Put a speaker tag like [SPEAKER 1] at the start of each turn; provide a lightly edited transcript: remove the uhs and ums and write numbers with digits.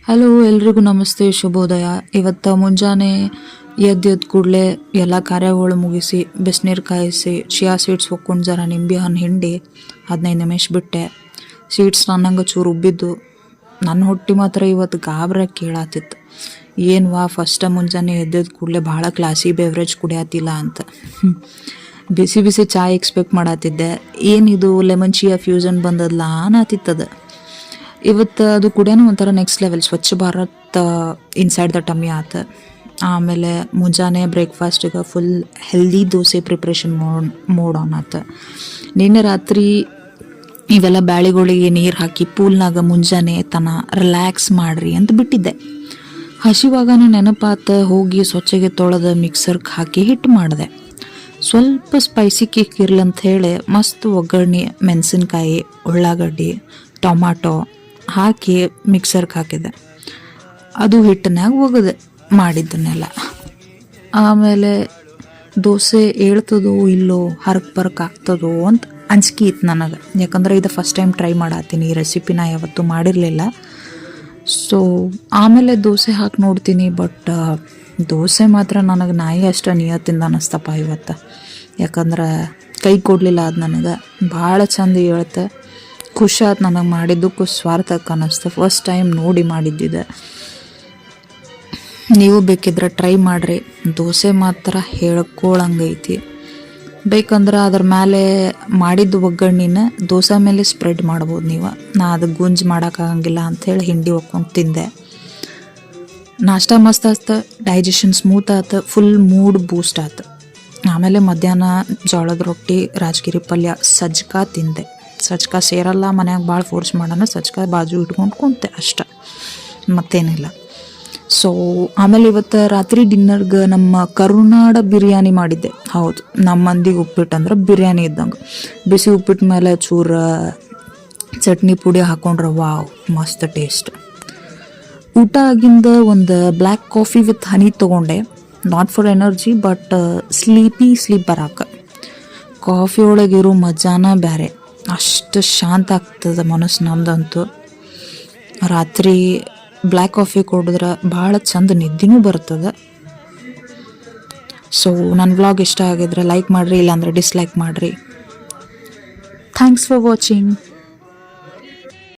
[SPEAKER 1] Hello ಎಲ್ರಿಗೂ ನಮಸ್ತೆ, ಶುಭೋದಯ. ಇವತ್ತು ಮುಂಜಾನೆ ಎದ್ದು ಕೂಡಲೇ ಎಲ್ಲ ಕಾರ್ಯಗಳು ಮುಗಿಸಿ ಬಿಸಿನೀರು ಕಾಯಿಸಿ ಚಿಯಾ ಸೀಡ್ಸ್ ಹೊಕ್ಕೊಂಡು ಜರ ನಿಂಬೆ ಹಣ್ಣು ಹಿಂಡಿ 15 ನಿಮಿಷ ಬಿಟ್ಟೆ. ಸೀಡ್ಸ್ ನನ್ನಂಗೆ ಚೂರು ಉಬ್ಬಿದ್ದು. ನನ್ನ ಹೊಟ್ಟೆ ಮಾತ್ರ ಇವತ್ತು ಗಾಬ್ರ ಕೇಳಾತಿತ್ತು. ಏನು ಫಸ್ಟ್ ಮುಂಜಾನೆ ಎದ್ದದ ಕೂಡಲೇ ಭಾಳ ಕ್ಲಾಸಿ ಬೆವ್ರೇಜ್ ಕುಡಿಯತ್ತಿಲ್ಲ ಅಂತ. ಬಿಸಿ ಬಿಸಿ ಚಾಯ್ ಎಕ್ಸ್ಪೆಕ್ಟ್ ಮಾಡತ್ತಿದ್ದೆ. ಏನಿದು ಲೆಮನ್ ಚಿಯಾ ಫ್ಯೂಸನ್ ಬಂದದ್ಲ ಅನ್ನತ್ತಿತ್ತದ. ಇವತ್ತು ಅದು ಕುಡಿಯೋನು ಒಂಥರ next level. Swachh Bharat inside the tummy ಆತ. ಆಮೇಲೆ ಮುಂಜಾನೆ ಬ್ರೇಕ್ಫಾಸ್ಟಿಗೆ full healthy dosa preparation mode on ಆತ. ನಿನ್ನೆ ರಾತ್ರಿ ಇವೆಲ್ಲ ಬ್ಯಾಳಿಗಳಿಗೆ ನೀರು ಹಾಕಿ ಪೂಲ್ನಾಗ ಮುಂಜಾನೆ ತನ ರಿಲ್ಯಾಕ್ಸ್ ಮಾಡ್ರಿ ಅಂತ ಬಿಟ್ಟಿದ್ದೆ. ಹಸಿವಾಗನ ನೆನಪಾತ ಹೋಗಿ ಸ್ವಚ್ಛಗೆ ತೊಳೆದ ಮಿಕ್ಸರ್ಗೆ ಹಾಕಿ ಹಿಟ್ಟು ಮಾಡಿದೆ. ಸ್ವಲ್ಪ ಸ್ಪೈಸಿ ಕೇಕ್ ಇರ್ಲಿ ಅಂತ ಹೇಳಿ ಮಸ್ತ್ ಒಗ್ಗರಣೆ, ಮೆಣಸಿನ್ಕಾಯಿ, ಉಳ್ಳಾಗಡ್ಡಿ, ಟೊಮಾಟೊ ಹಾಕಿ ಮಿಕ್ಸರ್ಗೆ ಹಾಕಿದೆ. ಅದು ಹಿಟ್ಟನ್ಯಾಗ ಒಗದೆ ಮಾಡಿದ್ದನ್ನೆಲ್ಲ. ಆಮೇಲೆ ದೋಸೆ ಏಳ್ತದೋ ಇಲ್ಲೋ, ಹರಕ್ ಪರಕ್ ಆಗ್ತದೋ ಅಂತ ಅಂಜಿಕೆ ಇತ್ತು ನನಗೆ. ಯಾಕಂದ್ರೆ ಇದು ಫಸ್ಟ್ ಟೈಮ್ ಟ್ರೈ ಮಾಡತ್ತೀನಿ. ಈ ರೆಸಿಪಿನ ಯಾವತ್ತೂ ಮಾಡಿರಲಿಲ್ಲ. ಸೊ ಆಮೇಲೆ ದೋಸೆ ಹಾಕಿ ನೋಡ್ತೀನಿ. ಬಟ್ ದೋಸೆ ಮಾತ್ರ ನನಗೆ ನಾಯಿ ಅಷ್ಟು ನಿಯತ್ತಿಂದ ಅನ್ನಿಸ್ತಪ್ಪ ಇವತ್ತು. ಯಾಕಂದ್ರೆ ಕೈ ಕೊಡಲಿಲ್ಲ ಅದು ನನಗೆ. ಭಾಳ ಚಂದ ಹೇಳ್ತೆ. ಖುಷಿ ಆಯ್ತು ನನಗೆ. ಮಾಡಿದ್ದಕ್ಕೂ ಸ್ವಾರ್ಥಕ್ಕೆ ಅನ್ನಿಸ್ತು. ಫಸ್ಟ್ ಟೈಮ್ ನೋಡಿ ಮಾಡಿದ್ದಿದೆ. ನೀವು ಬೇಕಿದ್ರೆ ಟ್ರೈ ಮಾಡಿರಿ. ದೋಸೆ ಮಾತ್ರ ಹೇಳ್ಕೊಳಂಗೈತಿ. ಬೇಕಂದ್ರೆ ಅದ್ರ ಮೇಲೆ ಮಾಡಿದ್ದು ಒಗ್ಗರಣೆನ ದೋಸೆ ಮೇಲೆ ಸ್ಪ್ರೆಡ್ ಮಾಡ್ಬೋದು ನೀವು. ನಾ ಅದು ಗುಂಜು ಮಾಡೋಕ್ಕಾಗಂಗಿಲ್ಲ ಅಂಥೇಳಿ ಹಿಂಡಿ ಒಕ್ಕೊಂಡು ತಿಂದೆ. ನಾಷ್ಟ ಮಸ್ತ್ ಆಯ್ತು. ಡೈಜೆಷನ್ ಸ್ಮೂತ್ ಆಯ್ತು. ಫುಲ್ ಮೂಡ್ ಬೂಸ್ಟ್ ಆಯ್ತು. ಆಮೇಲೆ ಮಧ್ಯಾಹ್ನ ಜೋಳದ ರೊಟ್ಟಿ, ರಾಜಗಿರಿ ಪಲ್ಯ, ಸಜ್ಜಕ ತಿಂದೆ. ಸಜ್ಜಕ ಸೇರಲ್ಲ ಮನ್ಯಾಗ, ಭಾಳ ಫೋರ್ಸ್ ಮಾಡೋಣ. ಸಜ್ಜಕ ಬಾಜು ಇಟ್ಕೊಂಡು ಕುಂತೆ ಅಷ್ಟೆ, ಮತ್ತೇನಿಲ್ಲ. ಸೊ ಆಮೇಲೆ ಇವತ್ತು ರಾತ್ರಿ ಡಿನ್ನರ್ಗೆ ನಮ್ಮ ಕರುನಾಡ ಬಿರಿಯಾನಿ ಮಾಡಿದ್ದೆ. ಹೌದು, ನಮ್ಮ ಮಂದಿಗೆ ಉಪ್ಪಿಟ್ಟು ಅಂದ್ರೆ ಬಿರಿಯಾನಿ ಇದ್ದಂಗೆ. ಬಿಸಿ ಉಪ್ಪಿಟ್ಟು ಮೇಲೆ ಚೂರು ಚಟ್ನಿ ಪುಡಿ ಹಾಕೊಂಡ್ರೆ ವಾವ್, ಮಸ್ತ್ ಟೇಸ್ಟ್. ಊಟ ಆಗಿಂದ ಒಂದು ಬ್ಲ್ಯಾಕ್ ಕಾಫಿ ವಿತ್ ಹನಿ ತೊಗೊಂಡೆ. Not for energy but sleep ಬರಾಕ. ಕಾಫಿ ಒಳಗಿರೋ ಮಜಾನ ಬೇರೆ. ಅಷ್ಟು ಶಾಂತ ಆಗ್ತದೆ ಮನಸ್ಸು ನಮ್ದಂತೂ. ರಾತ್ರಿ ಬ್ಲ್ಯಾಕ್ ಕಾಫಿ ಕುಡಿದ್ರೆ ಭಾಳ ಚಂದ ನಿದ್ದೆನೂ ಬರ್ತದೆ. ಸೊ ನನ್ನ ವ್ಲಾಗ್ ಇಷ್ಟ ಆಗಿದ್ರೆ ಲೈಕ್ ಮಾಡಿರಿ, ಇಲ್ಲಾಂದರೆ ಡಿಸ್ಲೈಕ್ ಮಾಡಿರಿ. Thanks for watching.